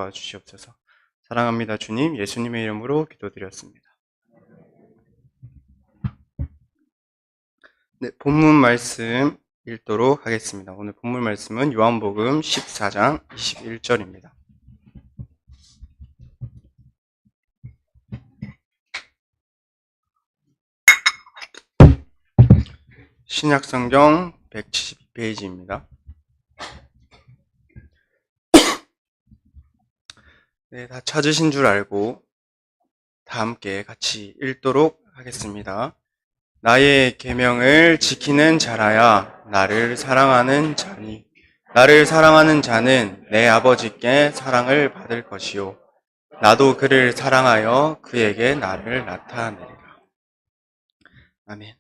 도와주시옵소서. 사랑합니다 주님, 예수님의 이름으로 기도드렸습니다. 네, 본문 말씀 읽도록 하겠습니다. 오늘 본문 말씀은 요한복음 14장 21절입니다. 신약성경 172페이지입니다. 네, 다 찾으신 줄 알고 다 함께 같이 읽도록 하겠습니다. 나의 계명을 지키는 자라야 나를 사랑하는 자니 나를 사랑하는 자는 내 아버지께 사랑을 받을 것이요 나도 그를 사랑하여 그에게 나를 나타내리라. 아멘.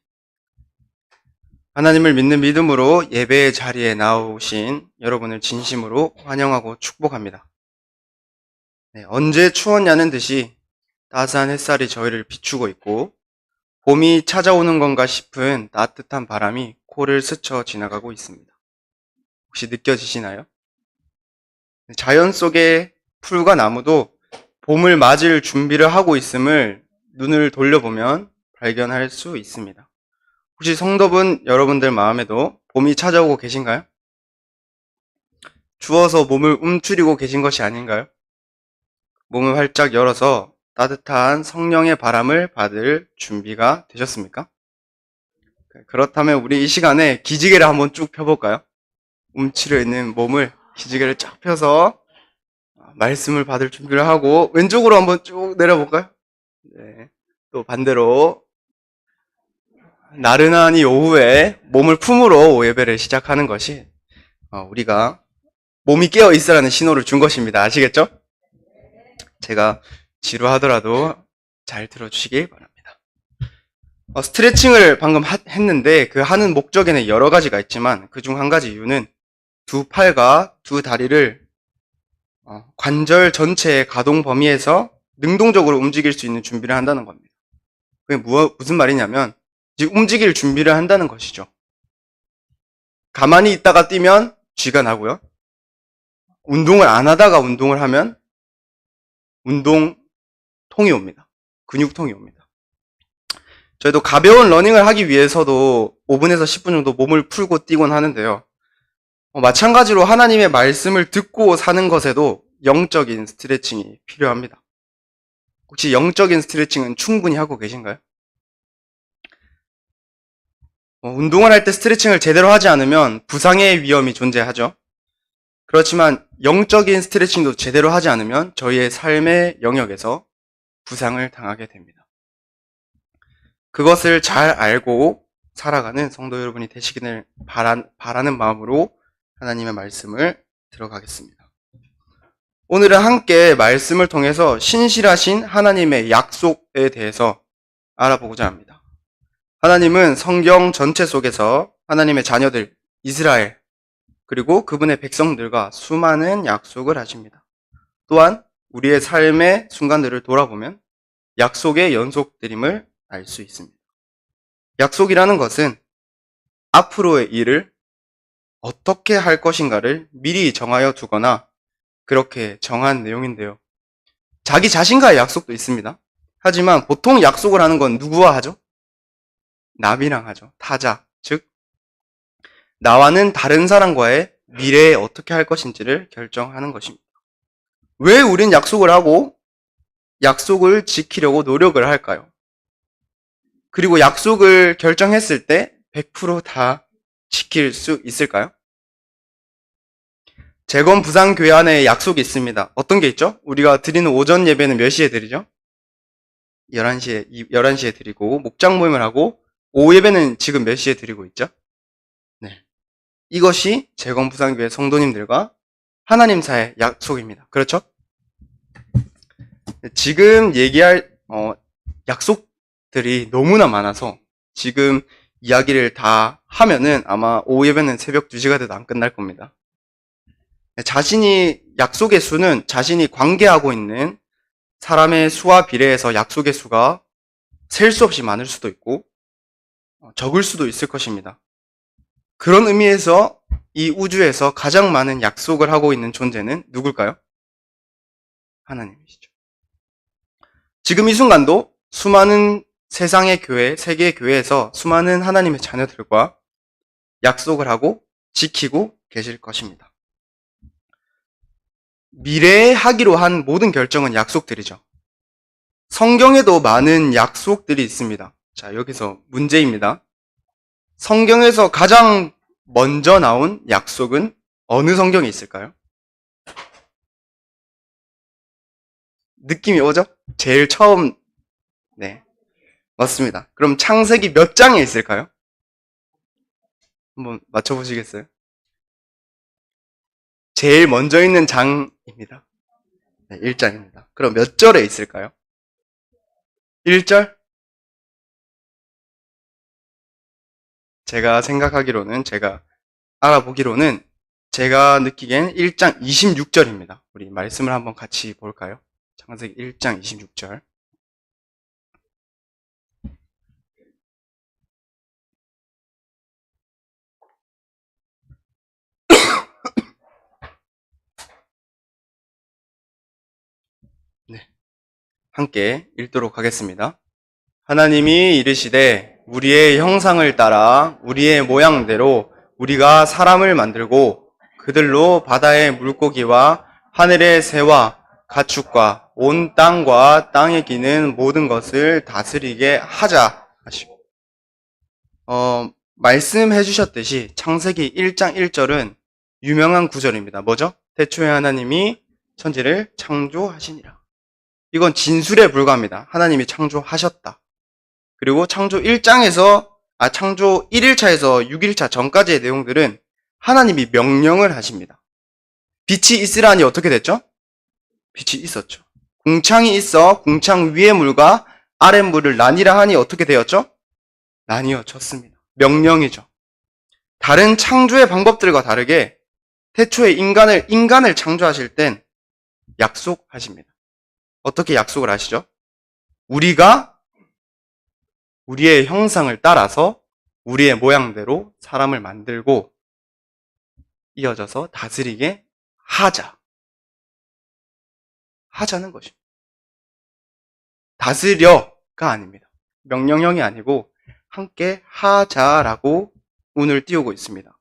하나님을 믿는 믿음으로 예배의 자리에 나오신 여러분을 진심으로 환영하고 축복합니다. 네, 언제 추웠냐는 듯이 따스한 햇살이 저희를 비추고 있고 봄이 찾아오는 건가 싶은 따뜻한 바람이 코를 스쳐 지나가고 있습니다. 혹시 느껴지시나요? 자연 속의 풀과 나무도 봄을 맞을 준비를 하고 있음을 눈을 돌려보면 발견할 수 있습니다. 혹시 성도분 여러분들 마음에도 봄이 찾아오고 계신가요? 추워서 몸을 움츠리고 계신 것이 아닌가요? 몸을 활짝 열어서 따뜻한 성령의 바람을 받을 준비가 되셨습니까? 그렇다면 우리 이 시간에 기지개를 한번 쭉 펴볼까요? 움츠려 있는 몸을 기지개를 쫙 펴서 말씀을 받을 준비를 하고 왼쪽으로 한번 쭉 내려볼까요? 네. 또 반대로 나른한 이 오후에 몸을 품으로 예배를 시작하는 것이 우리가 몸이 깨어 있으라는 신호를 준 것입니다. 아시겠죠? 제가 지루하더라도 잘 들어주시길 바랍니다. 스트레칭을 방금 했는데 그 하는 목적에는 여러 가지가 있지만 그중 한 가지 이유는 두 팔과 두 다리를 관절 전체의 가동 범위에서 능동적으로 움직일 수 있는 준비를 한다는 겁니다. 그게 무슨 말이냐면 지금 움직일 준비를 한다는 것이죠. 가만히 있다가 뛰면 쥐가 나고요. 운동을 안 하다가 운동을 하면 운동통이 옵니다. 근육통이 옵니다. 저희도 가벼운 러닝을 하기 위해서도 5분에서 10분 정도 몸을 풀고 뛰곤 하는데요. 마찬가지로 하나님의 말씀을 듣고 사는 것에도 영적인 스트레칭이 필요합니다. 혹시 영적인 스트레칭은 충분히 하고 계신가요? 운동을 할 때 스트레칭을 제대로 하지 않으면 부상의 위험이 존재하죠. 그렇지만 영적인 스트레칭도 제대로 하지 않으면 저희의 삶의 영역에서 부상을 당하게 됩니다. 그것을 잘 알고 살아가는 성도 여러분이 되시기를 바라는 마음으로 하나님의 말씀을 들어가겠습니다. 오늘은 함께 말씀을 통해서 신실하신 하나님의 약속에 대해서 알아보고자 합니다. 하나님은 성경 전체 속에서 하나님의 자녀들, 이스라엘, 그리고 그분의 백성들과 수많은 약속을 하십니다. 또한 우리의 삶의 순간들을 돌아보면 약속의 연속들임을 알 수 있습니다. 약속이라는 것은 앞으로의 일을 어떻게 할 것인가를 미리 정하여 두거나 그렇게 정한 내용인데요. 자기 자신과의 약속도 있습니다. 하지만 보통 약속을 하는 건 누구와 하죠? 남이랑 하죠. 타자, 즉 나와는 다른 사람과의 미래에 어떻게 할 것인지를 결정하는 것입니다. 왜 우린 약속을 하고 약속을 지키려고 노력을 할까요? 그리고 약속을 결정했을 때 100% 다 지킬 수 있을까요? 재건 부산교회 안에 약속이 있습니다. 어떤 게 있죠? 우리가 드리는 오전 예배는 몇 시에 드리죠? 11시에 드리고 목장 모임을 하고 오후 예배는 지금 몇 시에 드리고 있죠? 네. 이것이 재건 부산교회 성도님들과 하나님 사이의 약속입니다. 그렇죠? 지금 얘기할 약속들이 너무나 많아서 지금 이야기를 다 하면은 아마 오후 예배는 새벽 2시가 돼도 안 끝날 겁니다. 약속의 수는 자신이 관계하고 있는 사람의 수와 비례해서 약속의 수가 셀 수 없이 많을 수도 있고 적을 수도 있을 것입니다. 그런 의미에서 이 우주에서 가장 많은 약속을 하고 있는 존재는 누굴까요? 하나님이시죠. 지금 이 순간도 수많은 세상의 교회, 세계의 교회에서 수많은 하나님의 자녀들과 약속을 하고 지키고 계실 것입니다. 미래에 하기로 한 모든 결정은 약속들이죠. 성경에도 많은 약속들이 있습니다. 자, 여기서 문제입니다. 성경에서 가장 먼저 나온 약속은 어느 성경에 있을까요? 느낌이 오죠? 제일 처음, 네. 맞습니다. 그럼 창세기 몇 장에 있을까요? 한번 맞춰보시겠어요? 제일 먼저 있는 장입니다. 네, 1장입니다. 그럼 몇 절에 있을까요? 1절? 제가 생각하기로는, 제가 알아보기로는, 제가 느끼기엔 1장 26절입니다. 우리 말씀을 한번 같이 볼까요? 창세기 1장 26절. 네. 함께 읽도록 하겠습니다. 하나님이 이르시되 우리의 형상을 따라 우리의 모양대로 우리가 사람을 만들고 그들로 바다의 물고기와 하늘의 새와 가축과 온 땅과 땅에 기는 모든 것을 다스리게 하자 하시고 말씀해 주셨듯이 창세기 1장 1절은 유명한 구절입니다. 뭐죠? 태초에 하나님이 천지를 창조하시니라. 이건 진술에 불과합니다. 하나님이 창조하셨다. 그리고 창조 1장에서, 창조 1일차에서 6일차 전까지의 내용들은 하나님이 명령을 하십니다. 빛이 있으라니 어떻게 됐죠? 빛이 있었죠. 궁창이 있어 궁창 위의 물과 아래 물을 나뉘라 하니 어떻게 되었죠? 나뉘어졌습니다. 명령이죠. 다른 창조의 방법들과 다르게 태초에 인간을 창조하실 땐 약속하십니다. 어떻게 약속을 하시죠? 우리가 우리의 형상을 따라서 우리의 모양대로 사람을 만들고 이어져서 다스리게 하자는 것입니다. 다스려가 아닙니다. 명령형이 아니고 함께 하자라고 운을 띄우고 있습니다.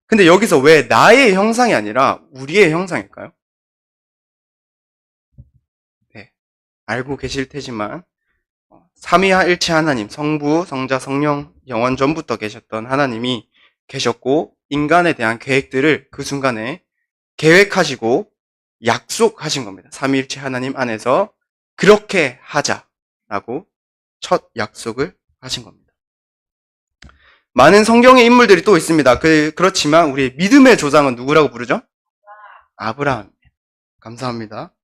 근데 여기서 왜 나의 형상이 아니라 우리의 형상일까요? 네, 알고 계실 테지만 삼위일체 하나님, 성부, 성자, 성령, 영원 전부터 계셨던 하나님이 계셨고 인간에 대한 계획들을 그 순간에 계획하시고 약속하신 겁니다. 삼위일체 하나님 안에서 그렇게 하자라고 첫 약속을 하신 겁니다. 많은 성경의 인물들이 또 있습니다. 그렇지만 우리의 믿음의 조상은 누구라고 부르죠? 아브라함입니다. 감사합니다.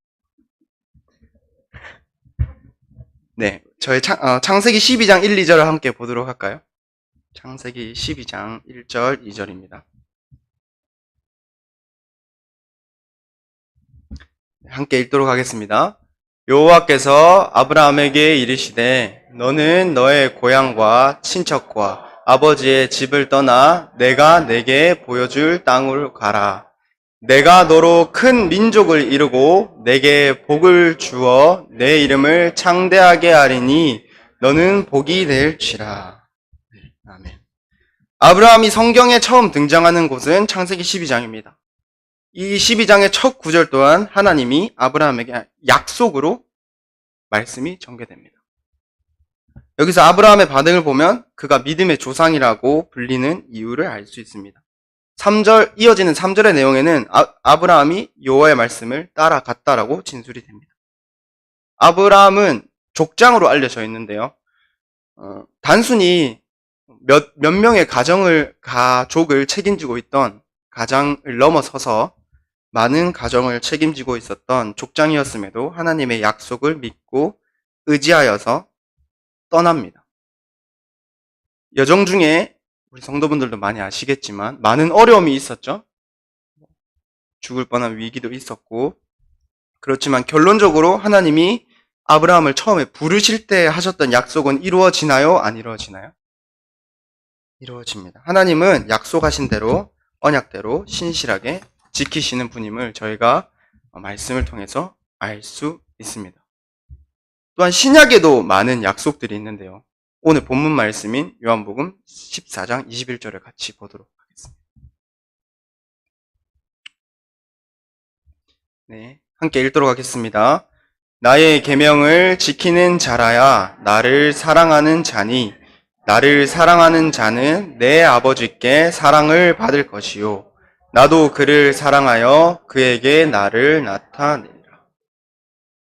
네, 저희 창세기 12장 1, 2절을 함께 보도록 할까요? 창세기 12장 1절, 2절입니다. 함께 읽도록 하겠습니다. 여호와께서 아브라함에게 이르시되 너는 너의 고향과 친척과 아버지의 집을 떠나 내가 내게 보여줄 땅으로 가라. 내가 너로 큰 민족을 이루고 내게 복을 주어 내 이름을 창대하게 하리니 너는 복이 될지라. 아멘. 아브라함이 성경에 처음 등장하는 곳은 창세기 12장입니다. 이 12장의 첫 구절 또한 하나님이 아브라함에게 약속으로 말씀이 전개됩니다. 여기서 아브라함의 반응을 보면 그가 믿음의 조상이라고 불리는 이유를 알 수 있습니다. 이어지는 3절의 내용에는 아브라함이 여호와의 말씀을 따라갔다라고 진술이 됩니다. 아브라함은 족장으로 알려져 있는데요. 단순히 몇 명의 가족을 책임지고 있던 가장을 넘어서서 많은 가정을 책임지고 있었던 족장이었음에도 하나님의 약속을 믿고 의지하여서 떠납니다. 여정 중에 우리 성도분들도 많이 아시겠지만 많은 어려움이 있었죠. 죽을 뻔한 위기도 있었고 그렇지만 결론적으로 하나님이 아브라함을 처음에 부르실 때 하셨던 약속은 이루어지나요? 안 이루어지나요? 이루어집니다. 하나님은 약속하신 대로 언약대로 신실하게 지키시는 분임을 저희가 말씀을 통해서 알 수 있습니다. 또한 신약에도 많은 약속들이 있는데요. 오늘 본문 말씀인 요한복음 14장 21절을 같이 보도록 하겠습니다. 네, 함께 읽도록 하겠습니다. 나의 계명을 지키는 자라야 나를 사랑하는 자니 나를 사랑하는 자는 내 아버지께 사랑을 받을 것이요 나도 그를 사랑하여 그에게 나를 나타내리라.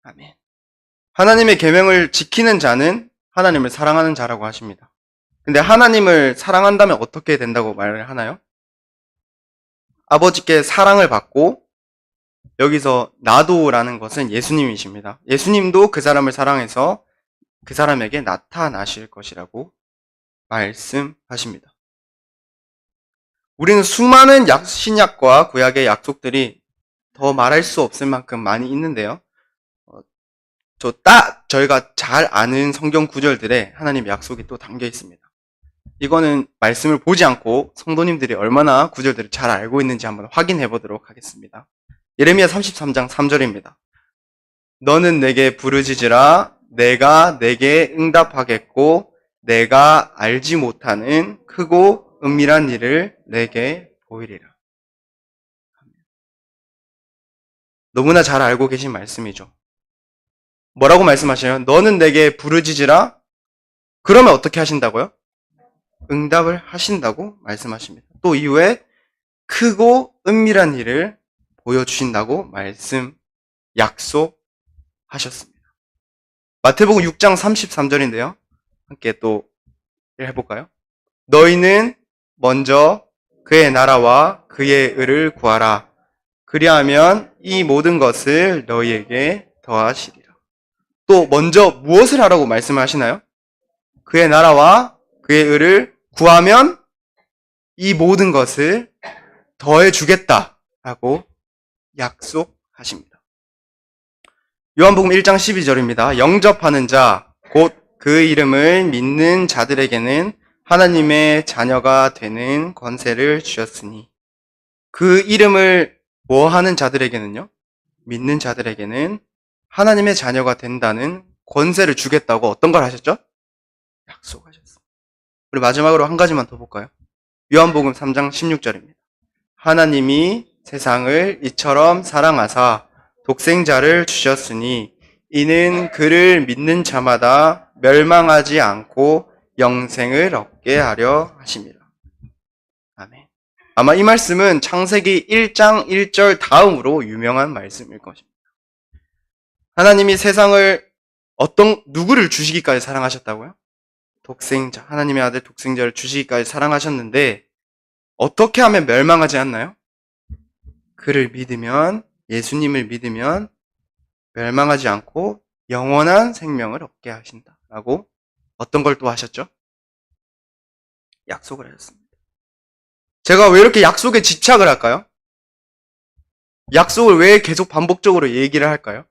아멘. 하나님의 계명을 지키는 자는 하나님을 사랑하는 자라고 하십니다. 근데 하나님을 사랑한다면 어떻게 된다고 말을 하나요? 아버지께 사랑을 받고 여기서 나도라는 것은 예수님이십니다. 예수님도 그 사람을 사랑해서 그 사람에게 나타나실 것이라고 말씀하십니다. 우리는 수많은 신약과 구약의 약속들이 더 말할 수 없을 만큼 많이 있는데요. 저희가 잘 아는 성경 구절들에 하나님의 약속이 또 담겨 있습니다. 이거는 말씀을 보지 않고 성도님들이 얼마나 구절들을 잘 알고 있는지 한번 확인해 보도록 하겠습니다. 예레미야 33장 3절입니다. 너는 내게 부르짖으라 내가 내게 응답하겠고 내가 알지 못하는 크고 은밀한 일을 내게 보이리라. 너무나 잘 알고 계신 말씀이죠. 뭐라고 말씀하셔요? 너는 내게 부르짖으라. 그러면 어떻게 하신다고요? 응답을 하신다고 말씀하십니다. 또 이후에 크고 은밀한 일을 보여주신다고 약속하셨습니다. 마태복음 6장 33절인데요. 함께 또 해볼까요? 너희는 먼저 그의 나라와 그의 의를 구하라. 그리하면 이 모든 것을 너희에게 더하시리라. 또 먼저 무엇을 하라고 말씀하시나요? 그의 나라와 그의 의를 구하면 이 모든 것을 더해주겠다라고 약속하십니다. 요한복음 1장 12절입니다. 영접하는 자, 곧 그 이름을 믿는 자들에게는 하나님의 자녀가 되는 권세를 주셨으니 그 이름을 뭐 하는 자들에게는요? 믿는 자들에게는 하나님의 자녀가 된다는 권세를 주겠다고 어떤 걸 하셨죠? 약속하셨습니다. 우리 마지막으로 한 가지만 더 볼까요? 요한복음 3장 16절입니다. 하나님이 세상을 이처럼 사랑하사 독생자를 주셨으니 이는 그를 믿는 자마다 멸망하지 않고 영생을 얻게 하려 하십니다. 아멘. 아마 이 말씀은 창세기 1장 1절 다음으로 유명한 말씀일 것입니다. 하나님이 세상을 누구를 주시기까지 사랑하셨다고요? 독생자, 하나님의 아들 독생자를 주시기까지 사랑하셨는데 어떻게 하면 멸망하지 않나요? 그를 믿으면, 예수님을 믿으면 멸망하지 않고 영원한 생명을 얻게 하신다라고 어떤 걸 또 하셨죠? 약속을 하셨습니다. 제가 왜 이렇게 약속에 집착을 할까요? 약속을 왜 계속 반복적으로 얘기를 할까요?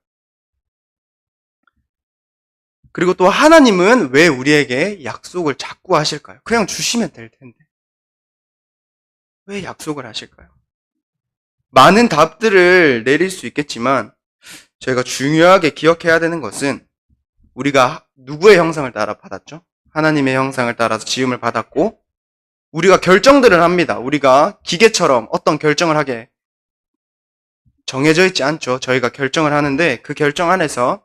그리고 또 하나님은 왜 우리에게 약속을 자꾸 하실까요? 그냥 주시면 될 텐데. 왜 약속을 하실까요? 많은 답들을 내릴 수 있겠지만 저희가 중요하게 기억해야 되는 것은 우리가 누구의 형상을 따라 받았죠? 하나님의 형상을 따라서 지음을 받았고 우리가 결정들을 합니다. 우리가 기계처럼 어떤 결정을 하게 정해져 있지 않죠. 저희가 결정을 하는데 그 결정 안에서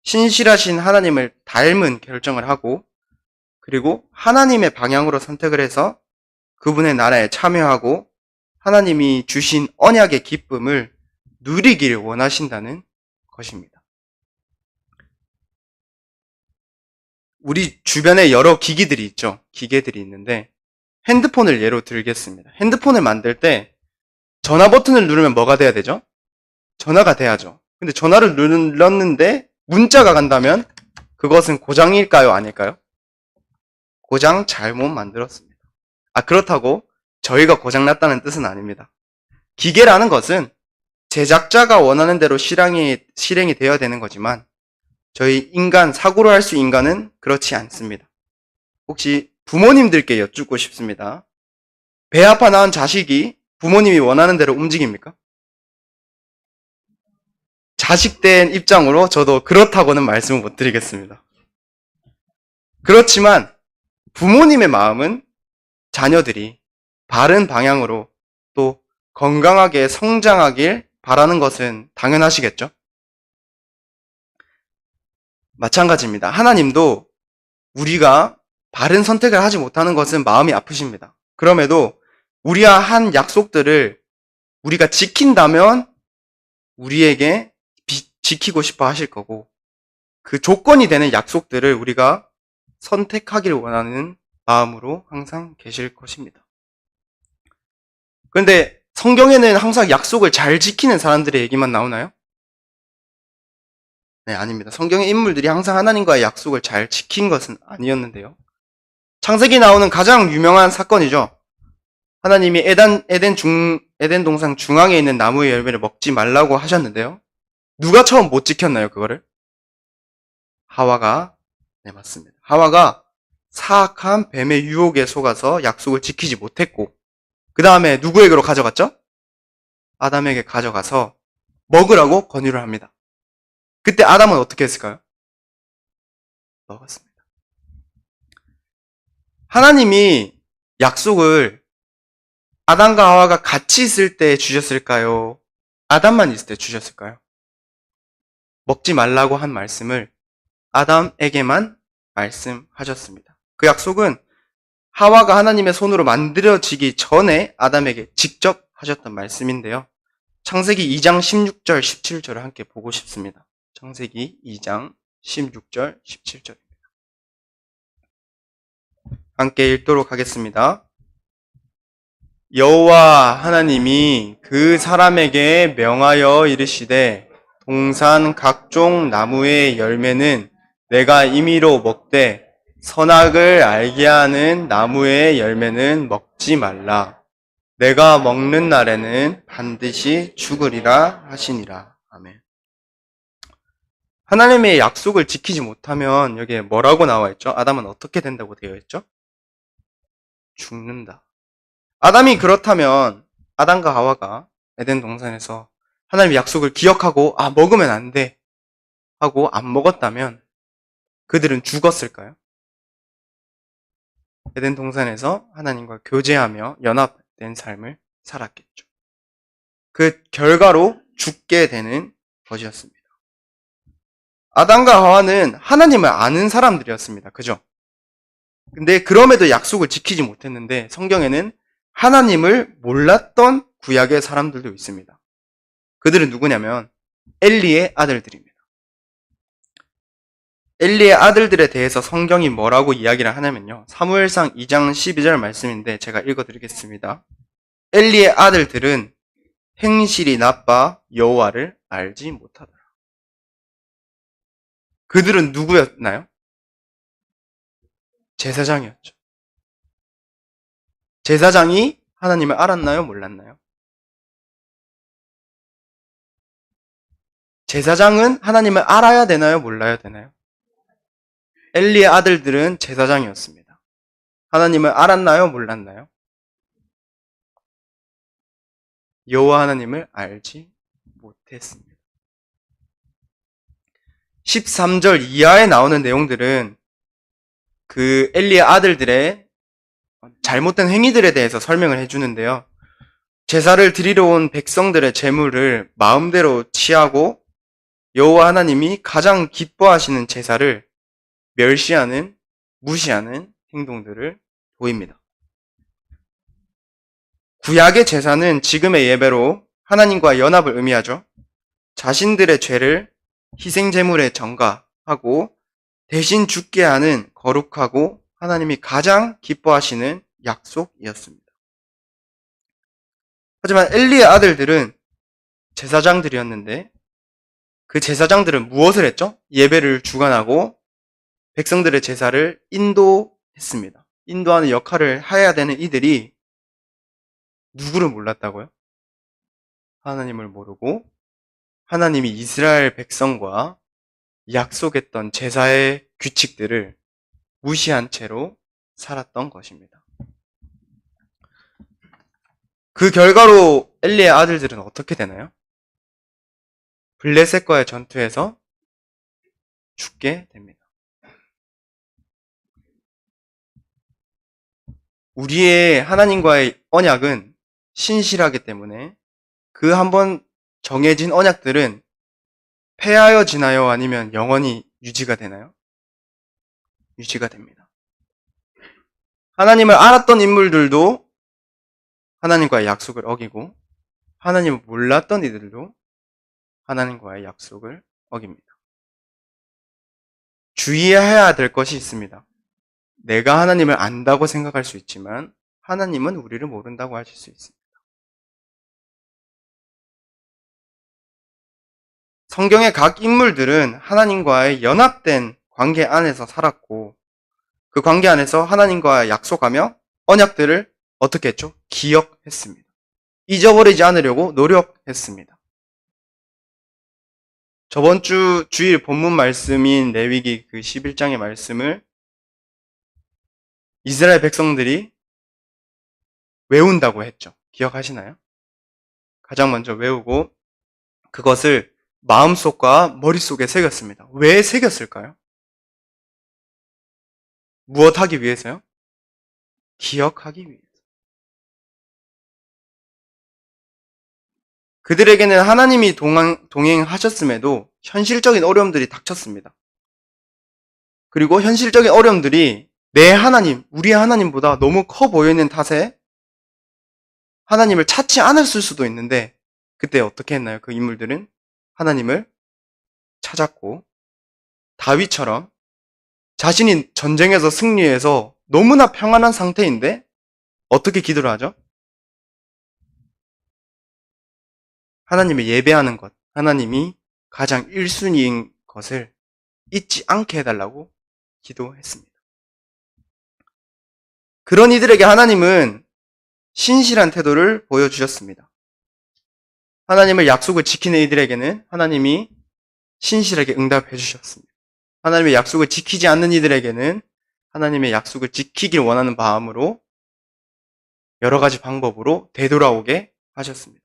신실하신 하나님을 닮은 결정을 하고 그리고 하나님의 방향으로 선택을 해서 그분의 나라에 참여하고 하나님이 주신 언약의 기쁨을 누리길 원하신다는 것입니다. 우리 주변에 여러 기기들이 있죠. 기계들이 있는데 핸드폰을 예로 들겠습니다. 핸드폰을 만들 때 전화 버튼을 누르면 뭐가 돼야 되죠? 전화가 돼야죠. 근데 전화를 눌렀는데 문자가 간다면 그것은 고장일까요? 아닐까요? 고장 잘못 만들었습니다. 그렇다고 저희가 고장났다는 뜻은 아닙니다. 기계라는 것은 제작자가 원하는 대로 실행이 되어야 되는 거지만 저희 인간, 사고를 할 수 인간은 그렇지 않습니다. 혹시 부모님들께 여쭙고 싶습니다. 배 아파 낳은 자식이 부모님이 원하는 대로 움직입니까? 자식된 입장으로 저도 그렇다고는 말씀을 못 드리겠습니다. 그렇지만 부모님의 마음은 자녀들이 바른 방향으로 또 건강하게 성장하길 바라는 것은 당연하시겠죠? 마찬가지입니다. 하나님도 우리가 바른 선택을 하지 못하는 것은 마음이 아프십니다. 그럼에도 우리와 한 약속들을 우리가 지킨다면 우리에게 지키고 싶어 하실 거고, 그 조건이 되는 약속들을 우리가 선택하길 원하는 마음으로 항상 계실 것입니다. 그런데 성경에는 항상 약속을 잘 지키는 사람들의 얘기만 나오나요? 네, 아닙니다. 성경의 인물들이 항상 하나님과의 약속을 잘 지킨 것은 아니었는데요. 창세기 나오는 가장 유명한 사건이죠. 하나님이 에덴 동산 중앙에 있는 나무의 열매를 먹지 말라고 하셨는데요. 누가 처음 못 지켰나요, 그거를? 하와가, 네, 맞습니다. 하와가 사악한 뱀의 유혹에 속아서 약속을 지키지 못했고, 그 다음에 누구에게로 가져갔죠? 아담에게 가져가서 먹으라고 권유를 합니다. 그때 아담은 어떻게 했을까요? 먹었습니다. 하나님이 약속을 아담과 하와가 같이 있을 때 주셨을까요? 아담만 있을 때 주셨을까요? 먹지 말라고 한 말씀을 아담에게만 말씀하셨습니다. 그 약속은 하와가 하나님의 손으로 만들어지기 전에 아담에게 직접 하셨던 말씀인데요. 창세기 2장 16절, 17절을 함께 보고 싶습니다. 창세기 2장 16절, 17절입니다. 함께 읽도록 하겠습니다. 여호와 하나님이 그 사람에게 명하여 이르시되 동산 각종 나무의 열매는 내가 임의로 먹되 선악을 알게 하는 나무의 열매는 먹지 말라. 내가 먹는 날에는 반드시 죽으리라 하시니라. 아멘. 하나님의 약속을 지키지 못하면 여기에 뭐라고 나와 있죠? 아담은 어떻게 된다고 되어 있죠? 죽는다. 아담이 그렇다면 아담과 하와가 에덴 동산에서 하나님의 약속을 기억하고 먹으면 안 돼 하고 안 먹었다면 그들은 죽었을까요? 에덴 동산에서 하나님과 교제하며 연합된 삶을 살았겠죠. 그 결과로 죽게 되는 것이었습니다. 아담과 하와는 하나님을 아는 사람들이었습니다. 그죠? 근데 그럼에도 약속을 지키지 못했는데 성경에는 하나님을 몰랐던 구약의 사람들도 있습니다. 그들은 누구냐면 엘리의 아들들입니다. 엘리의 아들들에 대해서 성경이 뭐라고 이야기를 하냐면요. 사무엘상 2장 12절 말씀인데 제가 읽어드리겠습니다. 엘리의 아들들은 행실이 나빠 여호와를 알지 못하더라. 그들은 누구였나요? 제사장이었죠. 제사장이 하나님을 알았나요? 몰랐나요? 제사장은 하나님을 알아야 되나요? 몰라야 되나요? 엘리의 아들들은 제사장이었습니다. 하나님을 알았나요? 몰랐나요? 여호와 하나님을 알지 못했습니다. 13절 이하에 나오는 내용들은 그 엘리의 아들들의 잘못된 행위들에 대해서 설명을 해주는데요. 제사를 드리러 온 백성들의 제물을 마음대로 취하고 여호와 하나님이 가장 기뻐하시는 제사를 멸시하는, 무시하는 행동들을 보입니다. 구약의 제사는 지금의 예배로 하나님과 연합을 의미하죠. 자신들의 죄를 희생제물에 전가하고 대신 죽게 하는 거룩하고 하나님이 가장 기뻐하시는 약속이었습니다. 하지만 엘리의 아들들은 제사장들이었는데 그 제사장들은 무엇을 했죠? 예배를 주관하고 백성들의 제사를 인도했습니다. 인도하는 역할을 해야 되는 이들이 누구를 몰랐다고요? 하나님을 모르고 하나님이 이스라엘 백성과 약속했던 제사의 규칙들을 무시한 채로 살았던 것입니다. 그 결과로 엘리의 아들들은 어떻게 되나요? 블레셋과의 전투에서 죽게 됩니다. 우리의 하나님과의 언약은 신실하기 때문에 그 한번 정해진 언약들은 폐하여지나요? 아니면 영원히 유지가 되나요? 유지가 됩니다. 하나님을 알았던 인물들도 하나님과의 약속을 어기고 하나님을 몰랐던 이들도 하나님과의 약속을 어깁니다. 주의해야 될 것이 있습니다. 내가 하나님을 안다고 생각할 수 있지만 하나님은 우리를 모른다고 하실 수 있습니다. 성경의 각 인물들은 하나님과의 연합된 관계 안에서 살았고 그 관계 안에서 하나님과 약속하며 언약들을 어떻게 했죠? 기억했습니다. 잊어버리지 않으려고 노력했습니다. 저번 주 주일 본문 말씀인 레위기 그 11장의 말씀을 이스라엘 백성들이 외운다고 했죠. 기억하시나요? 가장 먼저 외우고 그것을 마음속과 머릿속에 새겼습니다. 왜 새겼을까요? 무엇 하기 위해서요? 기억하기 위해서. 그들에게는 하나님이 동행하셨음에도 현실적인 어려움들이 닥쳤습니다. 그리고 현실적인 어려움들이 내 하나님, 우리의 하나님보다 너무 커 보이는 탓에 하나님을 찾지 않았을 수도 있는데 그때 어떻게 했나요? 그 인물들은 하나님을 찾았고 다윗처럼 자신이 전쟁에서 승리해서 너무나 평안한 상태인데 어떻게 기도를 하죠? 하나님을 예배하는 것, 하나님이 가장 1순위인 것을 잊지 않게 해달라고 기도했습니다. 그런 이들에게 하나님은 신실한 태도를 보여주셨습니다. 하나님을 약속을 지키는 이들에게는 하나님이 신실하게 응답해 주셨습니다. 하나님의 약속을 지키지 않는 이들에게는 하나님의 약속을 지키길 원하는 마음으로 여러 가지 방법으로 되돌아오게 하셨습니다.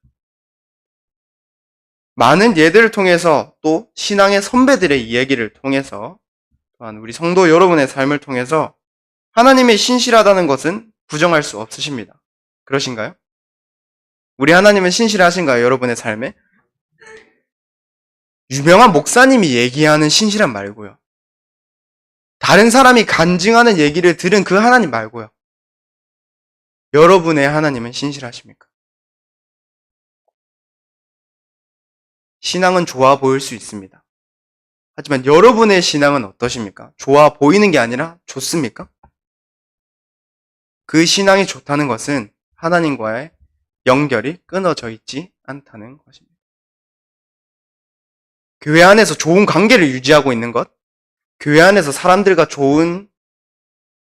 많은 예들을 통해서 또 신앙의 선배들의 이야기를 통해서 또한 우리 성도 여러분의 삶을 통해서 하나님의 신실하다는 것은 부정할 수 없으십니다. 그러신가요? 우리 하나님은 신실하신가요? 여러분의 삶에? 유명한 목사님이 얘기하는 신실함 말고요. 다른 사람이 간증하는 얘기를 들은 그 하나님 말고요. 여러분의 하나님은 신실하십니까? 신앙은 좋아 보일 수 있습니다. 하지만 여러분의 신앙은 어떠십니까? 좋아 보이는 게 아니라 좋습니까? 그 신앙이 좋다는 것은 하나님과의 연결이 끊어져 있지 않다는 것입니다. 교회 안에서 좋은 관계를 유지하고 있는 것, 교회 안에서 사람들과 좋은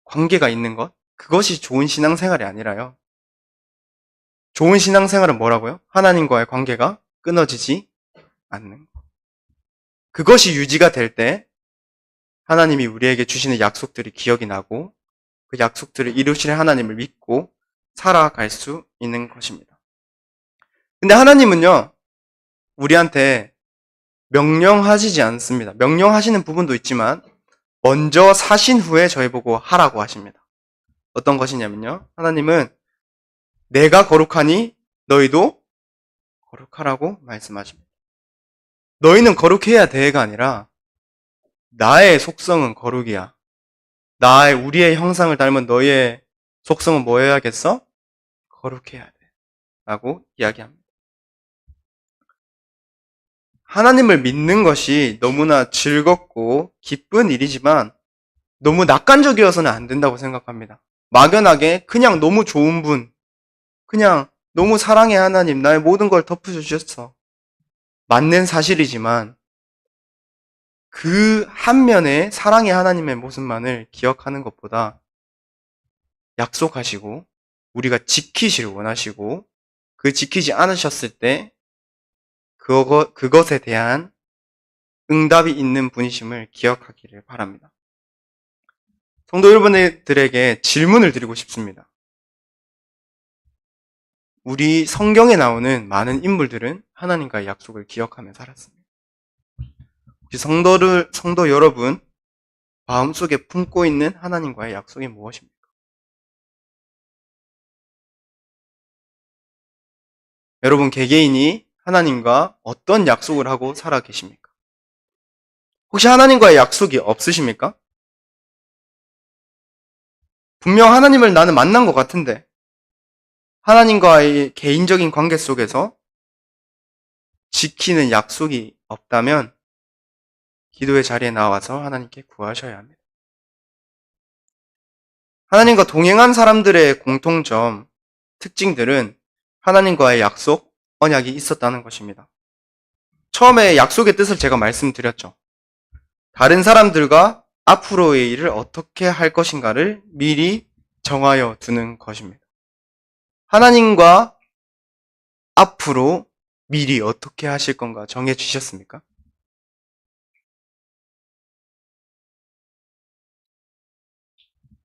관계가 있는 것, 그것이 좋은 신앙생활이 아니라요. 좋은 신앙생활은 뭐라고요? 하나님과의 관계가 끊어지지 않는 것. 그것이 유지가 될 때 하나님이 우리에게 주시는 약속들이 기억이 나고 그 약속들을 이루실 하나님을 믿고 살아갈 수 있는 것입니다. 근데 하나님은요, 우리한테 명령하시지 않습니다. 명령하시는 부분도 있지만 먼저 사신 후에 저희 보고 하라고 하십니다. 어떤 것이냐면요, 하나님은 내가 거룩하니 너희도 거룩하라고 말씀하십니다. 너희는 거룩해야 돼가 아니라 나의 속성은 거룩이야. 우리의 형상을 닮은 너희의 속성은 뭐 해야겠어? 거룩해야 돼. 라고 이야기합니다. 하나님을 믿는 것이 너무나 즐겁고 기쁜 일이지만 너무 낙관적이어서는 안 된다고 생각합니다. 막연하게 그냥 너무 좋은 분, 그냥 너무 사랑의 하나님, 나의 모든 걸 덮어주셨어. 맞는 사실이지만 그 한면에 사랑의 하나님의 모습만을 기억하는 것보다 약속하시고 우리가 지키시를 원하시고 그 지키지 않으셨을 때 그것에 대한 응답이 있는 분이심을 기억하기를 바랍니다. 성도 여러분들에게 질문을 드리고 싶습니다. 우리 성경에 나오는 많은 인물들은 하나님과의 약속을 기억하며 살았습니다. 성도 여러분, 마음속에 품고 있는 하나님과의 약속이 무엇입니까? 여러분 개개인이 하나님과 어떤 약속을 하고 살아 계십니까? 혹시 하나님과의 약속이 없으십니까? 분명 하나님을 나는 만난 것 같은데 하나님과의 개인적인 관계 속에서 지키는 약속이 없다면 기도의 자리에 나와서 하나님께 구하셔야 합니다. 하나님과 동행한 사람들의 공통점, 특징들은 하나님과의 약속, 언약이 있었다는 것입니다. 처음에 약속의 뜻을 제가 말씀드렸죠. 다른 사람들과 앞으로의 일을 어떻게 할 것인가를 미리 정하여 두는 것입니다. 하나님과 앞으로 미리 어떻게 하실 건가 정해 주셨습니까?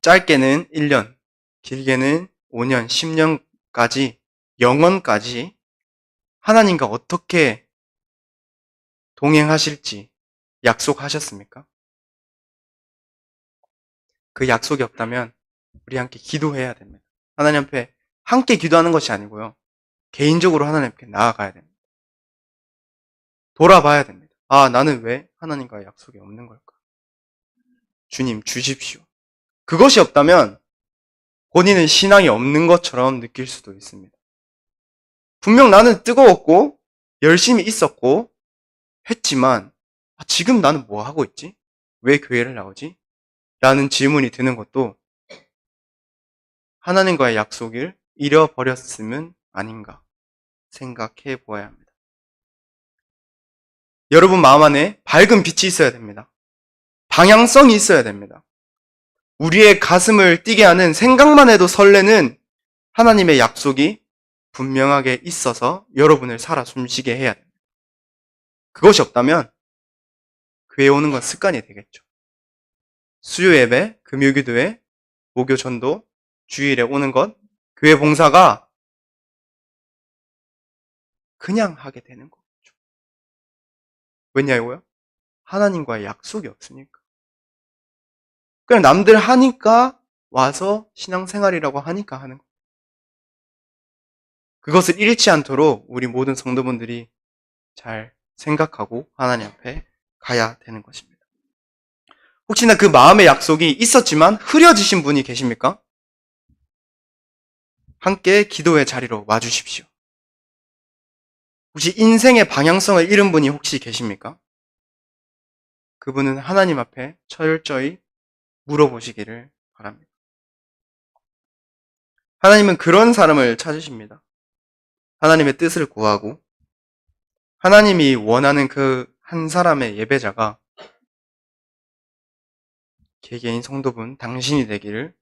짧게는 1년, 길게는 5년, 10년까지, 영원까지 하나님과 어떻게 동행하실지 약속하셨습니까? 그 약속이 없다면 우리 함께 기도해야 됩니다. 하나님 앞에 함께 기도하는 것이 아니고요. 개인적으로 하나님께 나아가야 됩니다. 돌아봐야 됩니다. 아, 나는 왜 하나님과의 약속이 없는 걸까? 주님 주십시오. 그것이 없다면 본인은 신앙이 없는 것처럼 느낄 수도 있습니다. 분명 나는 뜨거웠고 열심히 있었고 했지만 지금 나는 뭐 하고 있지? 왜 교회를 나오지? 라는 질문이 드는 것도 하나님과의 약속을 잃어버렸음은 아닌가 생각해 보아야 합니다. 여러분 마음 안에 밝은 빛이 있어야 됩니다. 방향성이 있어야 됩니다. 우리의 가슴을 뛰게 하는 생각만 해도 설레는 하나님의 약속이 분명하게 있어서 여러분을 살아 숨쉬게 해야 됩니다. 그것이 없다면 교회 오는 건 습관이 되겠죠. 수요 예배, 금요 기도회, 목요 전도, 주일에 오는 것, 교회 봉사가 그냥 하게 되는 거죠. 왜냐고요? 하나님과의 약속이 없으니까. 그냥 남들 하니까 와서 신앙생활이라고 하니까 하는 거예요. 그것을 잃지 않도록 우리 모든 성도분들이 잘 생각하고 하나님 앞에 가야 되는 것입니다. 혹시나 그 마음의 약속이 있었지만 흐려지신 분이 계십니까? 함께 기도의 자리로 와주십시오. 혹시 인생의 방향성을 잃은 분이 혹시 계십니까? 그분은 하나님 앞에 철저히 물어보시기를 바랍니다. 하나님은 그런 사람을 찾으십니다. 하나님의 뜻을 구하고 하나님이 원하는 그 한 사람의 예배자가 개개인 성도분 당신이 되기를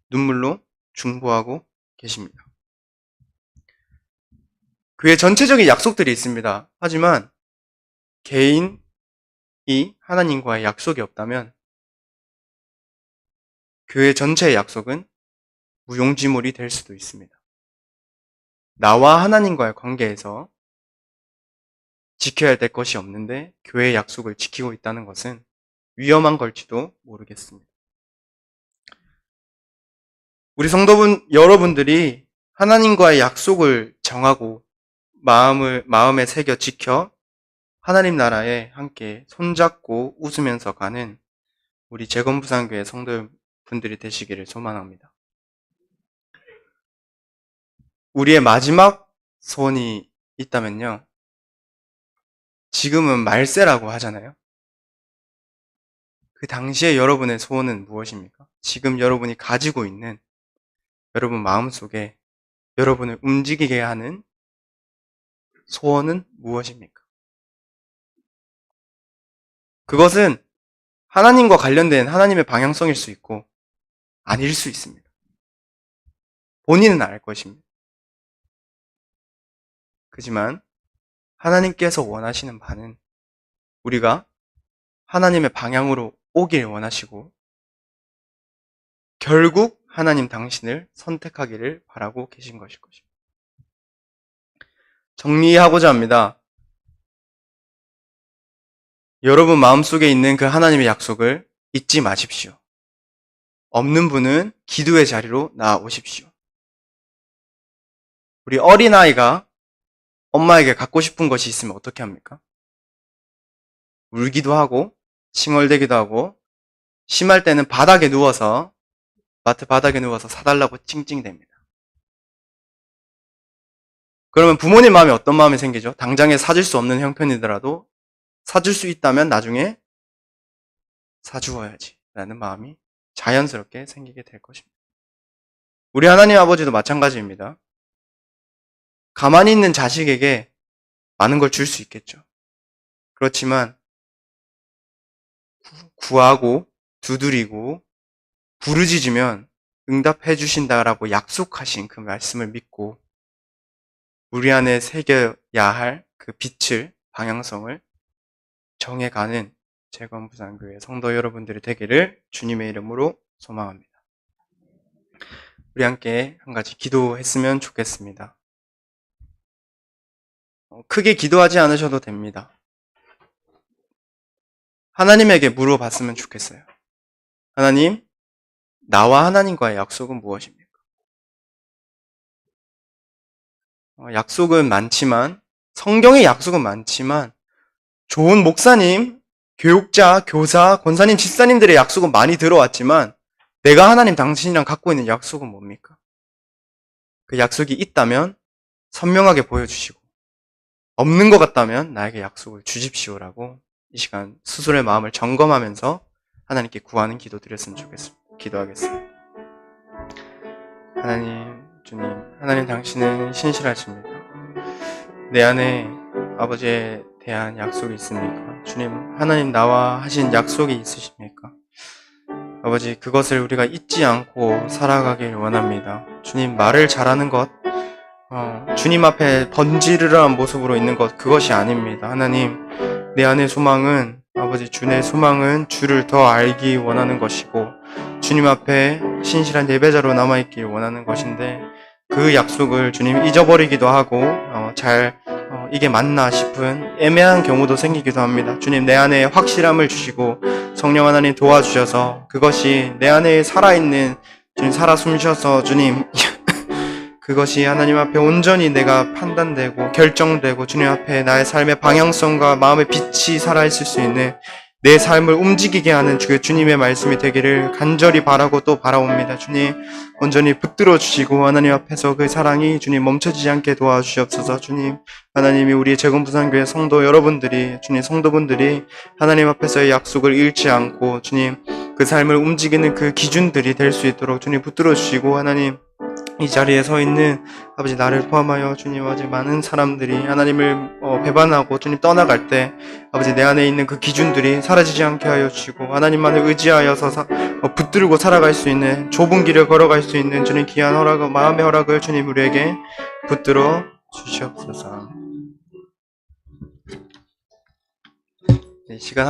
눈물로 중보하고 계십니다. 그의 전체적인 약속들이 있습니다. 하지만 개인이 하나님과의 약속이 없다면 교회 전체의 약속은 무용지물이 될 수도 있습니다. 나와 하나님과의 관계에서 지켜야 될 것이 없는데 교회의 약속을 지키고 있다는 것은 위험한 걸지도 모르겠습니다. 우리 성도분 여러분들이 하나님과의 약속을 정하고 마음에 새겨 지켜 하나님 나라에 함께 손잡고 웃으면서 가는 우리 재건부산교회 성도분들이 되시기를 소망합니다. 우리의 마지막 소원이 있다면요. 지금은 말세라고 하잖아요. 그 당시에 여러분의 소원은 무엇입니까? 지금 여러분이 가지고 있는 여러분 마음속에 여러분을 움직이게 하는 소원은 무엇입니까? 그것은 하나님과 관련된 하나님의 방향성일 수 있고 아닐 수 있습니다. 본인은 알 것입니다. 그지만 하나님께서 원하시는 바는 우리가 하나님의 방향으로 오길 원하시고 결국 하나님 당신을 선택하기를 바라고 계신 것일 것입니다. 정리하고자 합니다. 여러분 마음속에 있는 그 하나님의 약속을 잊지 마십시오. 없는 분은 기도의 자리로 나아오십시오. 우리 어린아이가 엄마에게 갖고 싶은 것이 있으면 어떻게 합니까? 울기도 하고, 칭얼대기도 하고, 심할 때는 마트 바닥에 누워서 사달라고 찡찡댑니다. 그러면 부모님 마음이 어떤 마음이 생기죠? 당장에 사줄 수 없는 형편이더라도 사줄 수 있다면 나중에 사주어야지 라는 마음이 자연스럽게 생기게 될 것입니다. 우리 하나님 아버지도 마찬가지입니다. 가만히 있는 자식에게 많은 걸 줄 수 있겠죠. 그렇지만 구하고 두드리고 부르짖으면 응답해 주신다라고 약속하신 그 말씀을 믿고 우리 안에 새겨야 할 그 빛을, 방향성을 정해가는 재건부산교회 성도 여러분들이 되기를 주님의 이름으로 소망합니다. 우리 함께 한 가지 기도했으면 좋겠습니다. 크게 기도하지 않으셔도 됩니다. 하나님에게 물어봤으면 좋겠어요. 하나님, 나와 하나님과의 약속은 무엇입니까? 약속은 많지만, 성경의 약속은 많지만, 좋은 목사님, 교육자, 교사, 권사님, 집사님들의 약속은 많이 들어왔지만, 내가 하나님 당신이랑 갖고 있는 약속은 뭡니까? 그 약속이 있다면 선명하게 보여주시고, 없는 것 같다면 나에게 약속을 주십시오라고 이 시간 스스로의 마음을 점검하면서 하나님께 구하는 기도 드렸으면 좋겠습니다. 기도하겠습니다. 하나님, 주님, 하나님 당신은 신실하십니다. 내 안에 아버지에 대한 약속이 있습니까? 주님, 하나님 나와 하신 약속이 있으십니까? 아버지, 그것을 우리가 잊지 않고 살아가길 원합니다. 주님, 말을 잘하는 것, 주님 앞에 번지르르한 모습으로 있는 것, 그것이 아닙니다. 하나님, 내 안의 소망은, 아버지, 주의 소망은 주를 더 알기 원하는 것이고, 주님 앞에 신실한 예배자로 남아있길 원하는 것인데, 그 약속을 주님 잊어버리기도 하고, 이게 맞나 싶은 애매한 경우도 생기기도 합니다. 주님, 내 안에 확실함을 주시고, 성령 하나님 도와주셔서, 그것이 내 안에 살아있는, 주님 살아 숨쉬어서, 주님, 그것이 하나님 앞에 온전히 내가 판단되고 결정되고 주님 앞에 나의 삶의 방향성과 마음의 빛이 살아있을 수 있는 내 삶을 움직이게 하는 주님의 말씀이 되기를 간절히 바라고 또 바라옵니다. 주님, 온전히 붙들어 주시고 하나님 앞에서 그 사랑이 주님 멈춰지지 않게 도와주시옵소서. 주님, 하나님이 우리의 재건부산교회 성도 여러분들이, 주님 성도분들이 하나님 앞에서의 약속을 잃지 않고 주님 그 삶을 움직이는 그 기준들이 될 수 있도록 주님 붙들어 주시고, 하나님 이 자리에 서 있는 아버지 나를 포함하여 주님, 아버지 많은 사람들이 하나님을 배반하고 주님 떠나갈 때 아버지 내 안에 있는 그 기준들이 사라지지 않게 하여 주시고 하나님만을 의지하여서 붙들고 살아갈 수 있는 좁은 길을 걸어갈 수 있는 주님 귀한 허락을, 마음의 허락을 주님 우리에게 붙들어 주시옵소서. 이 시간